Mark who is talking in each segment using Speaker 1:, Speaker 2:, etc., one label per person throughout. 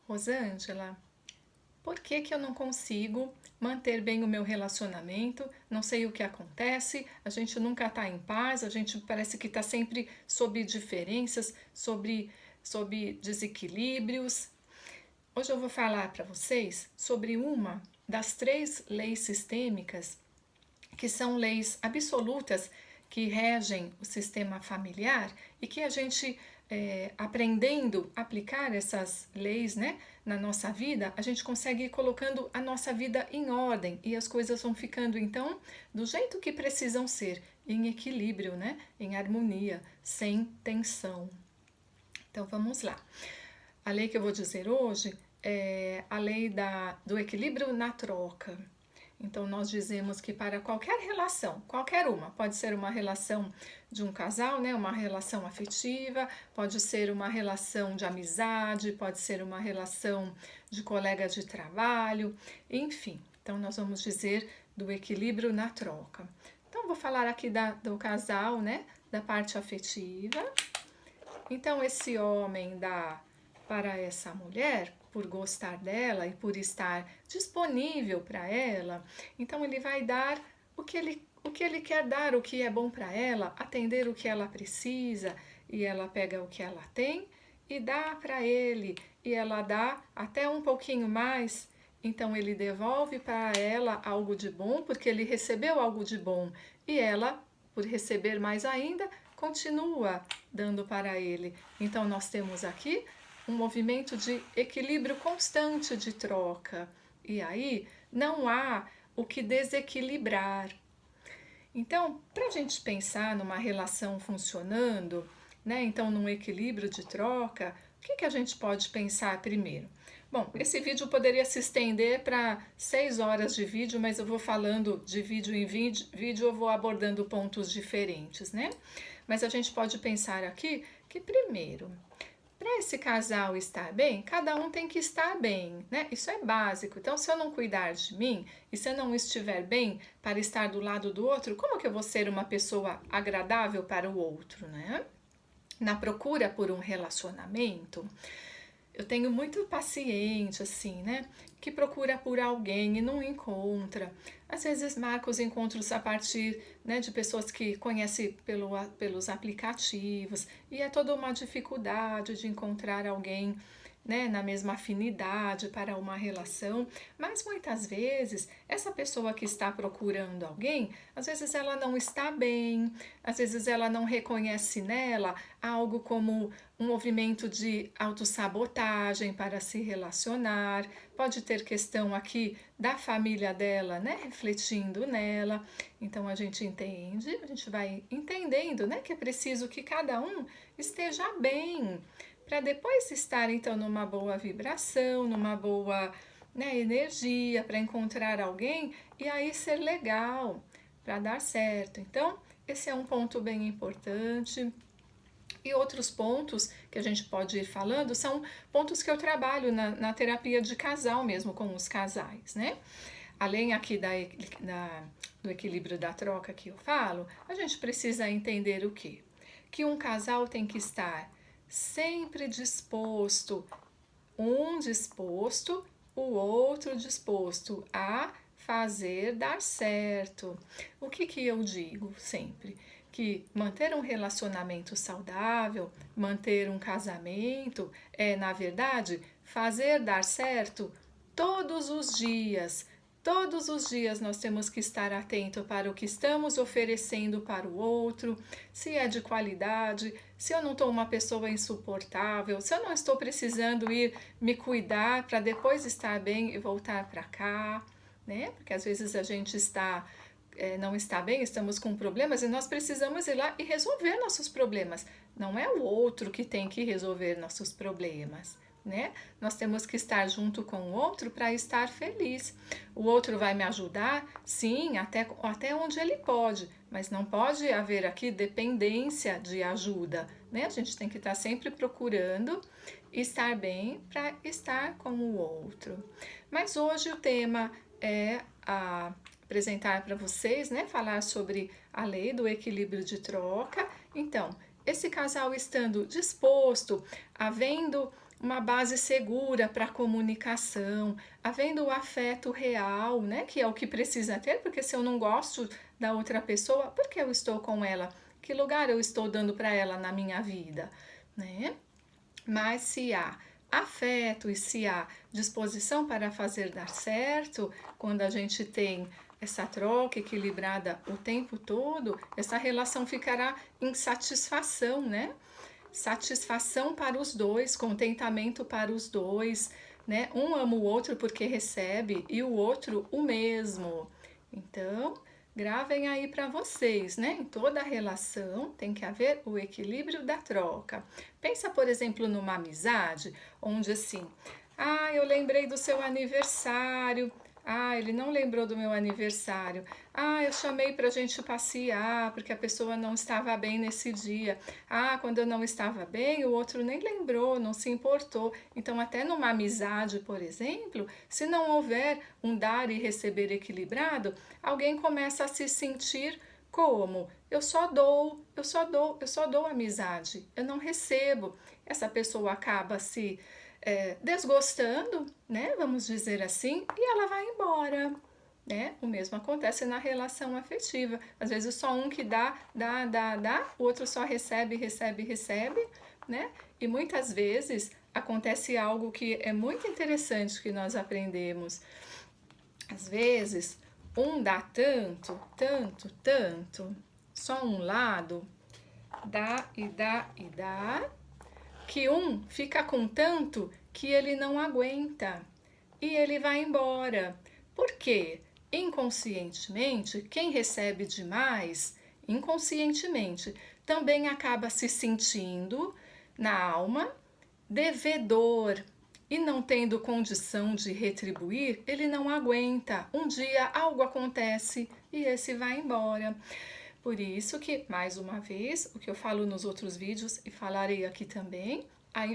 Speaker 1: Rosângela, por que que eu não consigo manter bem o meu relacionamento? Não sei o que acontece, a gente nunca está em paz, a gente parece que está sempre sob diferenças, sob desequilíbrios. Hoje eu vou falar para vocês sobre uma das três leis sistêmicas que são leis absolutas que regem o sistema familiar e que a gente, aprendendo a aplicar essas leis, né, na nossa vida, a gente consegue ir colocando a nossa vida em ordem e as coisas vão ficando então do jeito que precisam ser, em equilíbrio, né, em harmonia, sem tensão. Então vamos lá. A lei que eu vou dizer hoje é a lei do equilíbrio na troca. Então, nós dizemos que para qualquer relação, qualquer uma, pode ser uma relação de um casal, né, uma relação afetiva, pode ser uma relação de amizade, pode ser uma relação de colega de trabalho, enfim. Então, nós vamos dizer do equilíbrio na troca. Então, vou falar aqui do casal, né, da parte afetiva. Então, esse homem dá para essa mulher, por gostar dela e por estar disponível para ela, então ele vai dar o que ele quer dar, o que é bom para ela, atender o que ela precisa, e ela pega o que ela tem e dá para ele, e ela dá até um pouquinho mais. Então ele devolve para ela algo de bom, porque ele recebeu algo de bom, e ela, por receber mais ainda, continua dando para ele. Então nós temos aqui um movimento de equilíbrio constante de troca. E aí não há o que desequilibrar. Então, para a gente pensar numa relação funcionando, né? Então, num equilíbrio de troca, o que a gente pode pensar primeiro? Bom, esse vídeo poderia se estender para 6 horas de vídeo, mas eu vou falando de vídeo em vídeo, eu vou abordando pontos diferentes, né? Mas a gente pode pensar aqui que primeiro, para esse casal estar bem, cada um tem que estar bem, né? Isso é básico. Então, se eu não cuidar de mim e se eu não estiver bem para estar do lado do outro, como que eu vou ser uma pessoa agradável para o outro, né? Na procura por um relacionamento, eu tenho muito paciente, assim, né? Que procura por alguém e não encontra. Às vezes marca os encontros a partir, né, de pessoas que conhece pelos aplicativos. E é toda uma dificuldade de encontrar alguém, né, na mesma afinidade para uma relação, mas muitas vezes essa pessoa que está procurando alguém, às vezes ela não está bem, às vezes ela não reconhece nela algo como um movimento de autossabotagem para se relacionar, pode ter questão aqui da família dela, né, refletindo nela. Então a gente entende, a gente vai entendendo, né, que é preciso que cada um esteja bem, para depois estar então numa boa vibração, numa boa, né, energia, para encontrar alguém e aí ser legal, para dar certo. Então, esse é um ponto bem importante. E outros pontos que a gente pode ir falando são pontos que eu trabalho na terapia de casal mesmo, com os casais, né? Além aqui do equilíbrio da troca que eu falo, a gente precisa entender o quê? Que um casal tem que estar sempre disposto, um disposto, o outro disposto a fazer dar certo. O que eu digo sempre? Que manter um relacionamento saudável, manter um casamento, é, na verdade, fazer dar certo todos os dias. Todos os dias nós temos que estar atento para o que estamos oferecendo para o outro, se é de qualidade, se eu não estou uma pessoa insuportável, se eu não estou precisando ir me cuidar para depois estar bem e voltar para cá, né? Porque às vezes a gente não está bem, estamos com problemas e nós precisamos ir lá e resolver nossos problemas. Não é o outro que tem que resolver nossos problemas, né? Nós temos que estar junto com o outro para estar feliz. O outro vai me ajudar, sim, até onde ele pode, mas não pode haver aqui dependência de ajuda, né? A gente tem que estar sempre procurando estar bem para estar com o outro. Mas hoje o tema é apresentar para vocês, né, falar sobre a lei do equilíbrio de troca. Então, esse casal estando disposto, havendo uma base segura para a comunicação, havendo o afeto real, né, que é o que precisa ter, porque se eu não gosto da outra pessoa, por que eu estou com ela? Que lugar eu estou dando para ela na minha vida, né? Mas se há afeto e se há disposição para fazer dar certo, quando a gente tem essa troca equilibrada o tempo todo, essa relação ficará em satisfação, né? Satisfação para os dois, contentamento para os dois, né? Um ama o outro porque recebe e o outro o mesmo. Então, gravem aí para vocês, né? Em toda relação tem que haver o equilíbrio da troca. Pensa, por exemplo, numa amizade, onde assim, eu lembrei do seu aniversário. Ele não lembrou do meu aniversário. Eu chamei para a gente passear porque a pessoa não estava bem nesse dia. Quando eu não estava bem, o outro nem lembrou, não se importou. Então, até numa amizade, por exemplo, se não houver um dar e receber equilibrado, alguém começa a se sentir como? Eu só dou, eu só dou, eu só dou amizade, eu não recebo. Essa pessoa acaba se desgostando, né? Vamos dizer assim, e ela vai embora. Né? O mesmo acontece na relação afetiva. Às vezes só um que dá, o outro só recebe, recebe, recebe, né? E muitas vezes acontece algo que é muito interessante que nós aprendemos. Às vezes, um dá tanto, tanto, tanto, só um lado dá e dá e dá, que um fica com tanto que ele não aguenta e ele vai embora. Por quê? Inconscientemente, quem recebe demais, inconscientemente, também acaba se sentindo na alma devedor e não tendo condição de retribuir, ele não aguenta. Um dia algo acontece e esse vai embora. Por isso que, mais uma vez, o que eu falo nos outros vídeos e falarei aqui também,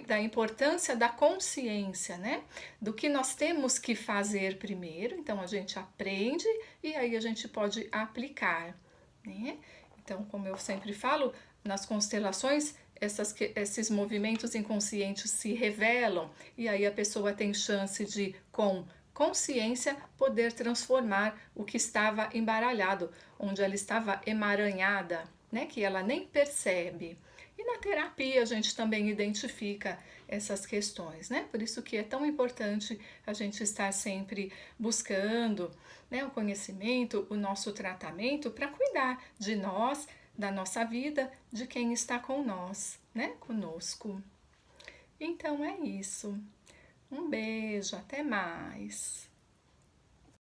Speaker 1: da importância da consciência, né? Do que nós temos que fazer primeiro. Então a gente aprende e aí a gente pode aplicar, né? Então, como eu sempre falo, nas constelações esses movimentos inconscientes se revelam e aí a pessoa tem chance de, com consciência, poder transformar o que estava embaralhado, onde ela estava emaranhada, né, que ela nem percebe. E na terapia a gente também identifica essas questões, né? Por isso que é tão importante a gente estar sempre buscando, né, o conhecimento, o nosso tratamento para cuidar de nós, da nossa vida, de quem está com nós, né? Conosco. Então é isso. Um beijo, até mais.